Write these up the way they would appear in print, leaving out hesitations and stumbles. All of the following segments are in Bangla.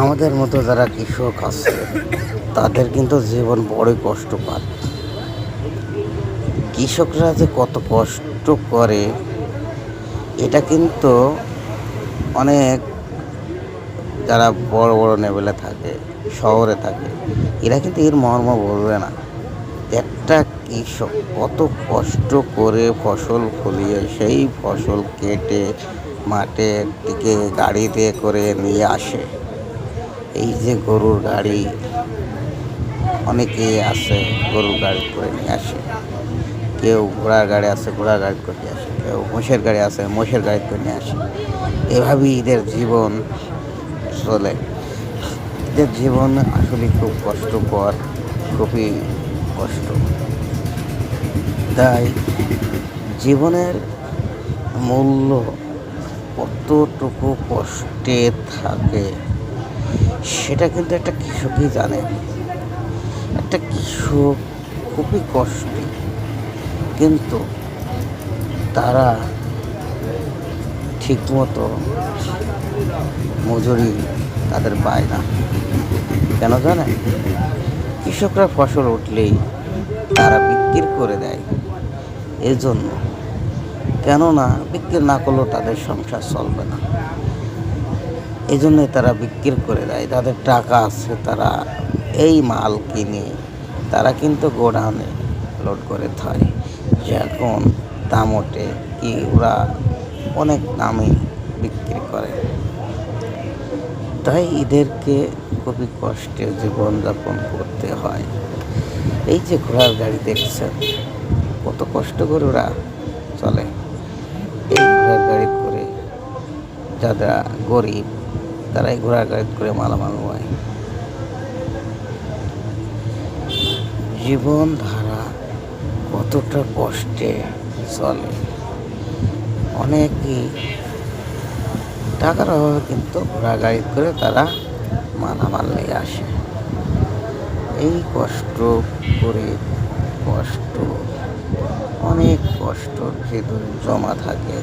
আমাদের মতো যারা কৃষক আছে তাদের কিন্তু জীবন বড়ই কষ্টকর। কৃষকরা যে কত কষ্ট করে এটা কিন্তু অনেক যারা বড় বড় লেভেলে থাকে, শহরে থাকে, এরা কিন্তু এর মর্ম বুঝবে না। একটা কৃষক কত কষ্ট করে ফসল ফলিয়ে সেই ফসল কেটে মাঠের দিকে গাড়ি দিয়ে করে নিয়ে আসে। এই যে গরুর গাড়ি, অনেকেই আছে গরুর গাড়ি করে নিয়ে আসে, কেউ ঘোড়ার গাড়ি আছে ঘোড়ার গাড়ি করে নিয়ে আসে, কেউ মোষের গাড়ি আছে মোষের গাড়ি করে নিয়ে আসে। এভাবেই এদের জীবন চলে। এদের জীবন আসলে খুব কষ্টকর, খুবই কষ্ট। তাই জীবনের মূল্য কতটুকু কষ্টে থাকে সেটা কিন্তু একটা কৃষকই জানে। একটা কৃষক খুবই কষ্টে, কিন্তু তারা ঠিকমতো মজুরি তাদের পায় না। কেন জানেন? কৃষকরা ফসল উঠলেই তারা বিক্রি করে দেয়। এজন্য, কেননা বিক্রি না করলেও তাদের সংসার চলবে না, এই জন্যে তারা বিক্রি করে দেয়। তাদের টাকা আছে, তারা এই মাল কিনে তারা কিন্তু গোডাউনে লোড করে থাকে। যখন দাম ওঠে কি ওরা অনেক দামে বিক্রি করে। তাই এদেরকে খুবই কষ্টে জীবনযাপন করতে হয়। এই যে ঘোড়ার গাড়ি দেখছেন, কত কষ্ট করে ওরা চলে। এই ঘোড়ার গাড়ি করে যারা গরিব তারা এই ঘোড়ার গাড়ি করে মালামাল হয়। জীবনধারা কতটা কষ্টে চলে। অনেকেই টাকার অভাবে কিন্তু ঘোড়া গাড়ি করে তারা মালামাল নিয়ে আসে। এই কষ্ট করে অনেক কষ্ট ভেতরে জমা থাকে।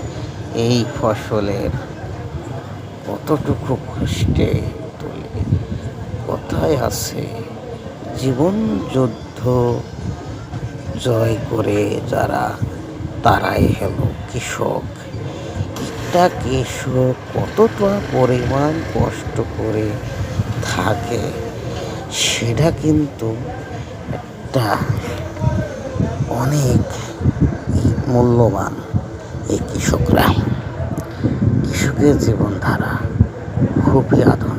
এই ফসলের কতটুকু কষ্টে তোলে। কোথায় আছে জীবন যুদ্ধ জয় করে যারা, তারাই হলো কৃষক। একটা কৃষক কতটা পরিমাণ কষ্ট করে থাকে সেটা কিন্তু একটা অনেক মূল্যবান। এই কৃষকের জীবনধারা খুবই আধুনিক।